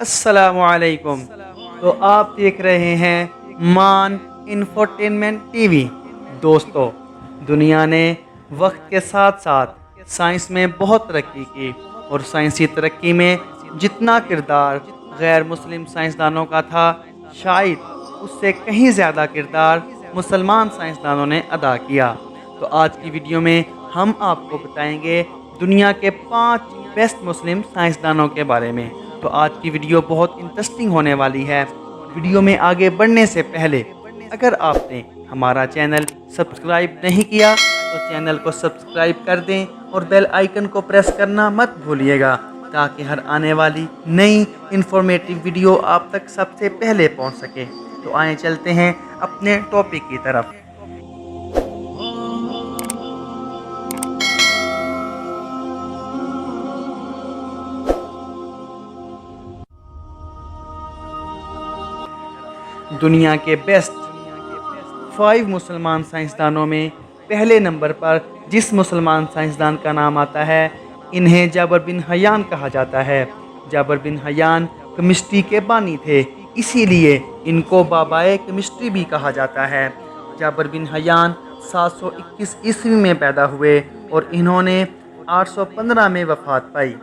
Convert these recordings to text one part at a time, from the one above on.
अस्सलामु अलैकुम। तो आप देख रहे हैं मान इंफोटेनमेंट टीवी। दोस्तों, दुनिया ने वक्त के साथ साथ साइंस में बहुत तरक्की की और साइंसी तरक्की में जितना किरदार गैर मुस्लिम साइंसदानों का था, शायद उससे कहीं ज़्यादा किरदार मुसलमान साइंसदानों ने अदा किया। तो आज की वीडियो में हम आपको बताएंगे दुनिया के 5 बेस्ट मुस्लिम साइंसदानों के बारे में। तो आज की वीडियो बहुत इंटरेस्टिंग होने वाली है। वीडियो में आगे बढ़ने से पहले अगर आपने हमारा चैनल सब्सक्राइब नहीं किया तो चैनल को सब्सक्राइब कर दें और बेल आइकन को प्रेस करना मत भूलिएगा, ताकि हर आने वाली नई इंफॉर्मेटिव वीडियो आप तक सबसे पहले पहुंच सके। तो आए चलते हैं अपने टॉपिक की तरफ। दुनिया के बेस्ट 5 मुसलमान साइंसदानों में पहले नंबर पर जिस मुसलमान साइंसदान का नाम आता है, इन्हें जाबर बिन हयान कहा जाता है। जाबर बिन हयान केमिस्ट्री के बानी थे, इसीलिए इनको बाबाए केमिस्ट्री भी कहा जाता है। जाबर बिन हयान 721 ईस्वी में पैदा हुए और इन्होंने 815 में वफ़ात पाई।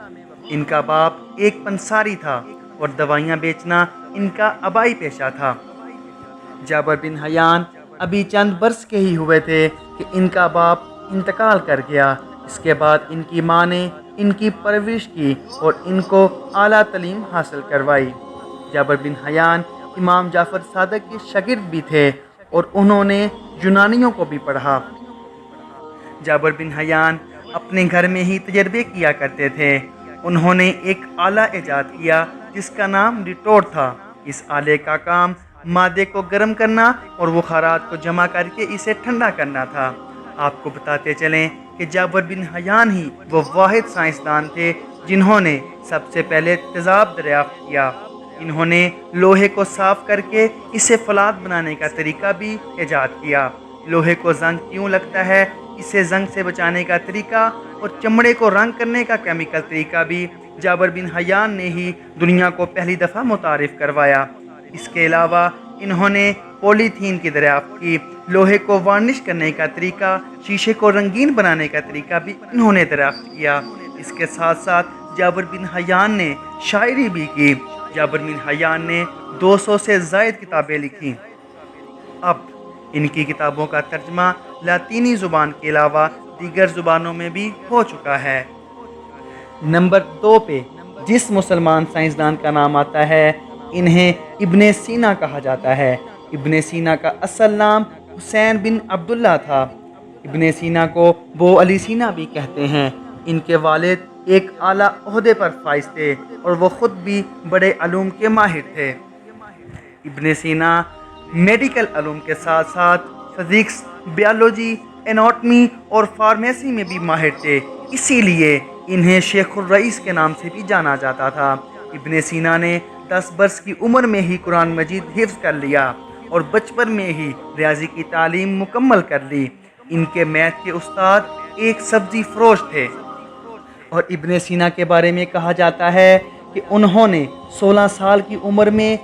इनका बाप एक पंसारी था और दवाइयाँ बेचना इनका आबाई पेशा था। जाबर बिन हयान अभी चंद बरस के ही हुए थे कि इनका बाप इंतकाल कर गया। इसके बाद इनकी माँ ने इनकी परवरिश की और इनको आला तालीम हासिल करवाई। जाबर बिन हयान इमाम जाफ़र सादिक के शागिर्द भी थे और उन्होंने यूनानियों को भी पढ़ा। जाबर बिन हयान अपने घर में ही तजर्बे किया करते थे। उन्होंने एक आला ईजाद किया जिसका नाम रिटोर था। इस आले का काम मादे को गर्म करना और बुखारात को जमा करके इसे ठंडा करना था। आपको बताते चलें कि जाबर बिन हयान ही वो वाहिद साइंसदान थे जिन्होंने सबसे पहले तेज़ाब दरियाफ्त किया। इन्होंने लोहे को साफ़ करके इसे फलाद बनाने का तरीका भी ईजाद किया। लोहे को जंग क्यों लगता है, इसे जंग से बचाने का तरीका और चमड़े को रंग करने का केमिकल तरीका भी जाबर बिन हयान ने ही दुनिया को पहली दफ़ा मुतारिफ़ करवाया। इसके अलावा इन्होंने पॉलीथीन की दरियाफ्त की। लोहे को वार्निश करने का तरीका, शीशे को रंगीन बनाने का तरीका भी इन्होंने दरियाफ्त किया। इसके साथ साथ जाबर बिन हयान ने शायरी भी की। जाबर बिन हयान ने 200 से ज़ायद किताबें लिखीं। अब इनकी किताबों का तर्जमा लातीनी ज़ुबान के अलावा दीगर ज़ुबानों में भी हो चुका है। नंबर 2 पे जिस मुसलमान साइंसदान का नाम आता है, इन्हें इब्ने सीना कहा जाता है। इब्ने सीना का असल नाम हुसैन बिन अब्दुल्ला था। इब्ने सीना को बो अली सीना भी कहते हैं। इनके वालिद एक आला ओहदे पर फाइज थे और वो ख़ुद भी बड़े अलूम के माहिर थे। इब्ने सीना मेडिकल अलूम के साथ साथ फिज़िक्स, बायोलॉजी, एनाटमी और फार्मेसी में भी माहिर थे, इसीलिए इन्हें शेखुर रईस के नाम से भी जाना जाता था। इब्ने सीना ने 10 बरस की उम्र में ही कुरान मजीद हिफ्ज़ कर लिया और बचपन में ही रियाजी की तालीम मुकम्मल कर ली। इनके मैथ के उस्ताद एक सब्ज़ी फरोश थे और इब्ने सीना के बारे में कहा जाता है कि उन्होंने 16 साल की उम्र में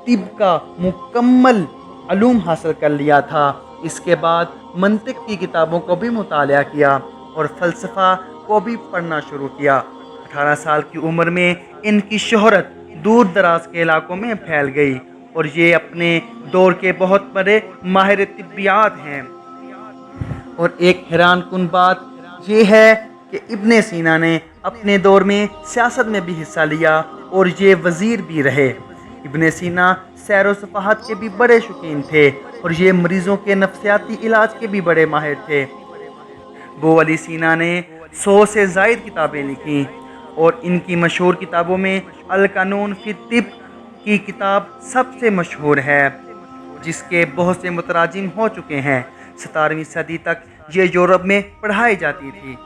तिब का मुकम्मल अलूम हासिल कर लिया था। इसके बाद मंतिक की किताबों को भी मुतालिया किया और फ़लसफ़ा को भी पढ़ना शुरू किया। 18 साल की उम्र में इनकी शोहरत दूर दराज के इलाकों में फैल गई और ये अपने दौर के बहुत बड़े माहिर तिब्बियात हैं। और एक हैरान कुन बात यह है कि इब्ने सीना ने अपने दौर में सियासत में भी हिस्सा लिया और ये वज़ीर भी रहे। इब्ने सीना सैर व सफ़ाहत के भी बड़े शौकीन थे और ये मरीज़ों के नफ्सियाती इलाज के भी बड़े माहिर थे। बो अली सीना ने 100 से ज़ायद किताबें लिखीं और इनकी मशहूर किताबों में अल कानून फी तिब की किताब सबसे मशहूर है, जिसके बहुत से मुतराजिम हो चुके हैं। 17वीं सदी तक ये यूरोप में पढ़ाई जाती थी।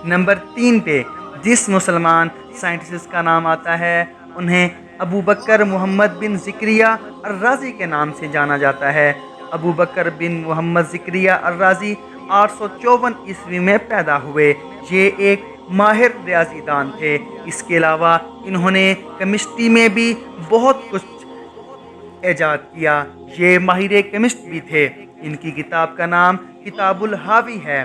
नंबर 3 पे जिस मुसलमान साइंटिस्ट का नाम आता है, उन्हें अबू बकर मोहम्मद बिन ज़िक्रिया अर्राज़ी के नाम से जाना जाता है। अबू बकर बिन मोहम्मद ज़िक्रिया अर्राज़ी 854 ईस्वी में पैदा हुए। ये एक ماہر ریاضی دان تھے۔ اس کے علاوہ انہوں نے کیمسٹری میں بھی بہت کچھ ایجاد کیا۔ یہ ماہر کیمسٹ بھی تھے۔ ان کی کتاب کا نام کتاب الحاوی ہے۔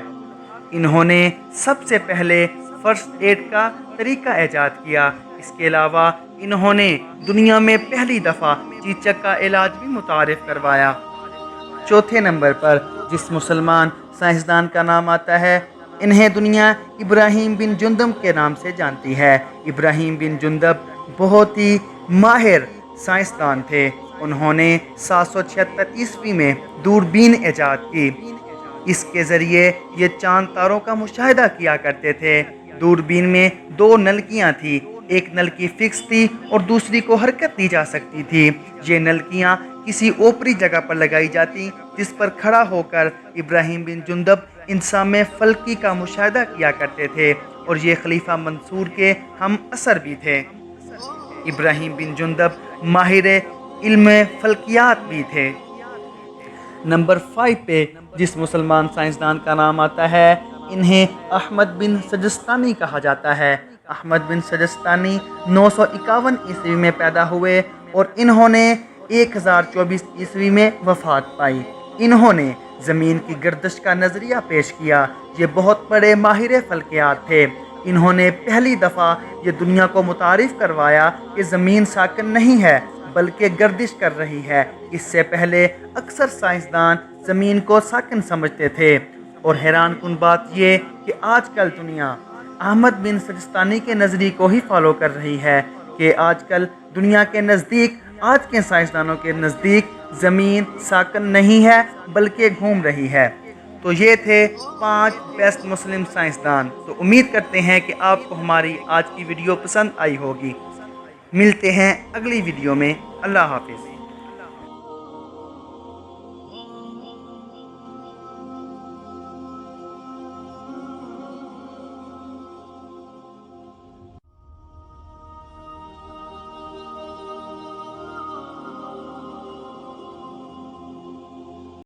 انہوں نے سب سے پہلے فرسٹ ایڈ کا طریقہ ایجاد کیا۔ اس کے علاوہ انہوں نے دنیا میں پہلی دفعہ چیچک کا علاج بھی متعارف کروایا۔ چوتھے نمبر پر جس مسلمان سائنسدان کا نام آتا ہے، انہیں دنیا ابراہیم بن جندب کے نام سے جانتی ہے۔ ابراہیم بن جندب بہت ہی ماہر سائنسدان تھے۔ انہوں نے 776 عیسوی میں دوربین ایجاد کی۔ اس کے ذریعے یہ چاند تاروں کا مشاہدہ کیا کرتے تھے۔ دوربین میں 2 نلکیاں تھیں، ایک نلکی فکس تھی اور دوسری کو حرکت دی جا سکتی تھی۔ یہ نلکیاں کسی اوپری جگہ پر لگائی جاتی جس پر کھڑا ہو کر ابراہیم بن جندب انسام فلکی کا مشاہدہ کیا کرتے تھے، اور یہ خلیفہ منصور کے ہم اثر بھی تھے۔ ابراہیم بن جندب ماہر علم فلکیات بھی تھے۔ نمبر 5 پہ جس مسلمان سائنسدان کا نام آتا ہے، انہیں احمد بن سجستانی کہا جاتا ہے۔ احمد بن سجستانی 951 عیسوی میں پیدا ہوئے اور انہوں نے 1024 عیسوی میں وفات پائی۔ انہوں نے زمین کی گردش کا نظریہ پیش کیا۔ یہ بہت بڑے ماہر فلکیات تھے۔ انہوں نے پہلی دفعہ یہ دنیا کو متعارف کروایا کہ زمین ساکن نہیں ہے بلکہ گردش کر رہی ہے۔ اس سے پہلے اکثر سائنسدان زمین کو ساکن سمجھتے تھے، اور حیران کن بات یہ کہ آج کل دنیا احمد بن سجستانی کے نظریے کو ہی فالو کر رہی ہے کہ آج کل دنیا کے نزدیک، آج کے سائنسدانوں کے نزدیک زمین ساکن نہیں ہے بلکہ گھوم رہی ہے۔ تو یہ تھے 5 بیسٹ مسلم سائنسدان۔ تو امید کرتے ہیں کہ آپ کو ہماری آج کی ویڈیو پسند آئی ہوگی۔ ملتے ہیں اگلی ویڈیو میں۔ اللہ حافظ۔